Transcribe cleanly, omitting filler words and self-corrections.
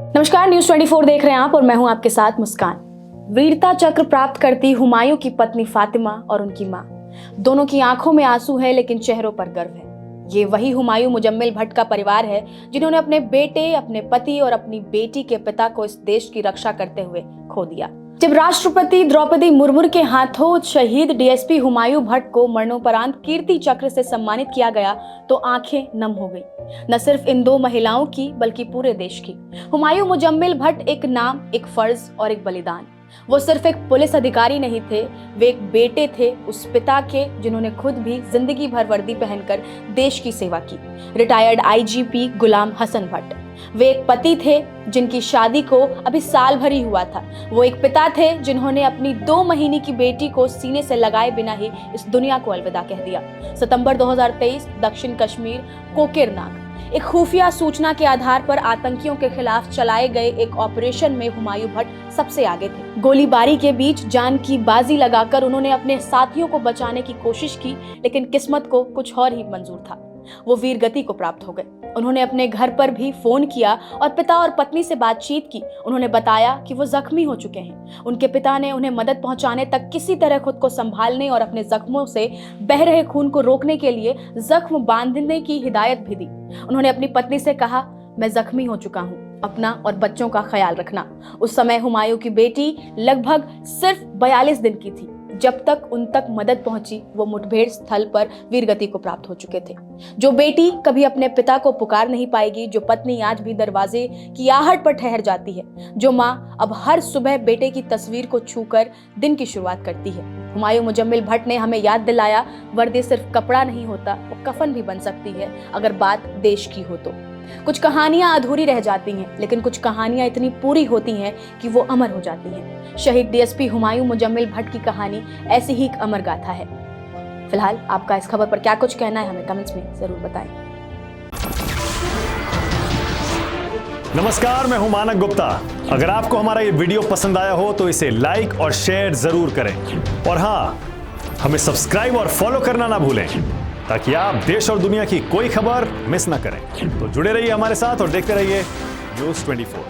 नमस्कार, न्यूज़ 24 देख रहे हैं आप और मैं हूं आपके साथ मुस्कान। वीरता चक्र प्राप्त करती हुमायूं की पत्नी फातिमा और उनकी मां, दोनों की आंखों में आंसू है लेकिन चेहरों पर गर्व है। ये वही हुमायूं मुजम्मिल भट्ट का परिवार है जिन्होंने अपने बेटे, अपने पति और अपनी बेटी के पिता को इस देश की रक्षा करते हुए खो दिया। जब राष्ट्रपति द्रौपदी मुर्मू के हाथों शहीद डीएसपी हुमायूं भट्ट को मरणोपरांत कीर्ति चक्र से सम्मानित किया गया तो आंखें नम हो गई, न सिर्फ इन दो महिलाओं की बल्कि पूरे देश की। हुमायूं मुजम्मिल भट्ट एक नाम, एक फर्ज और एक बलिदान। वो सिर्फ एक पुलिस अधिकारी नहीं थे, वे एक बेटे थे उस पिता के जिन्होंने खुद भी जिंदगी भर वर्दी पहनकर देश की सेवा की। रिटायर्ड आईजीपी गुलाम हसन भट्ट। वे एक पति थे जिनकी शादी को अभी साल भर ही हुआ था। वो एक पिता थे जिन्होंने अपनी 2 महीने की बेटी को सीने से लगाए बिना ही इस दुनिया को अलविदा कह दिया। सितंबर 2023 दक्षिण कश्मीर कोकेरनाग, एक खुफिया सूचना के आधार पर आतंकियों के खिलाफ चलाए गए एक ऑपरेशन में हुमायूं भट्ट सबसे आगे थे। गोलीबारी के बीच जान की बाजी लगाकर उन्होंने अपने साथियों को बचाने की कोशिश की, लेकिन किस्मत को कुछ और ही मंजूर था। वो वीर गति को प्राप्त हो गए। उन्होंने अपने घर पर भी फोन किया और पिता और पत्नी से बातचीत की। उन्होंने बताया कि वो जख्मी हो चुके हैं। उनके पिता ने उन्हें मदद पहुंचाने तक किसी तरह खुद को संभालने और अपने जख्मों से बह रहे खून को रोकने के लिए जख्म बांधने की हिदायत भी दी। उन्होंने अपनी पत्नी से कहा, मैं जख्मी हो चुका हूँ, अपना और बच्चों का ख्याल रखना। उस समय हुमायूं की बेटी लगभग सिर्फ 42 दिन की थी। जब तक उन तक मदद पहुंची वो मुठभेड़ स्थल पर वीरगति को प्राप्त हो चुके थे। जो बेटी कभी अपने पिता को पुकार नहीं पाएगी, जो पत्नी आज भी दरवाजे की आहट पर ठहर जाती है, जो माँ अब हर सुबह बेटे की तस्वीर को छूकर दिन की शुरुआत करती है। हुमायूं मुजम्मिल भट्ट ने हमें याद दिलाया, वर्दी सिर्फ कपड़ा नहीं होता, वो कफन भी बन सकती है अगर बात देश की हो तो। कुछ कहानियां अधूरी रह जाती हैं, लेकिन कुछ कहानियां इतनी पूरी होती हैं कि वो अमर हो जाती हैं। शहीद डीएसपी हुमायूं मुजम्मिल भट्ट की कहानी ऐसी ही एक अमर गाथा है। फिलहाल आपका इस खबर पर क्या कुछ कहना है, हमें कमेंट्स में जरूर बताएं। नमस्कार, मैं हूं मानक गुप्ता। अगर आपको हमारा ये वीडियो पसंद आया हो तो इसे लाइक और शेयर जरूर करें, और हाँ, हमें सब्सक्राइब और फॉलो करना ना भूलें ताकि आप देश और दुनिया की कोई खबर मिस ना करें। तो जुड़े रहिए हमारे साथ और देखते रहिए न्यूज़ 24।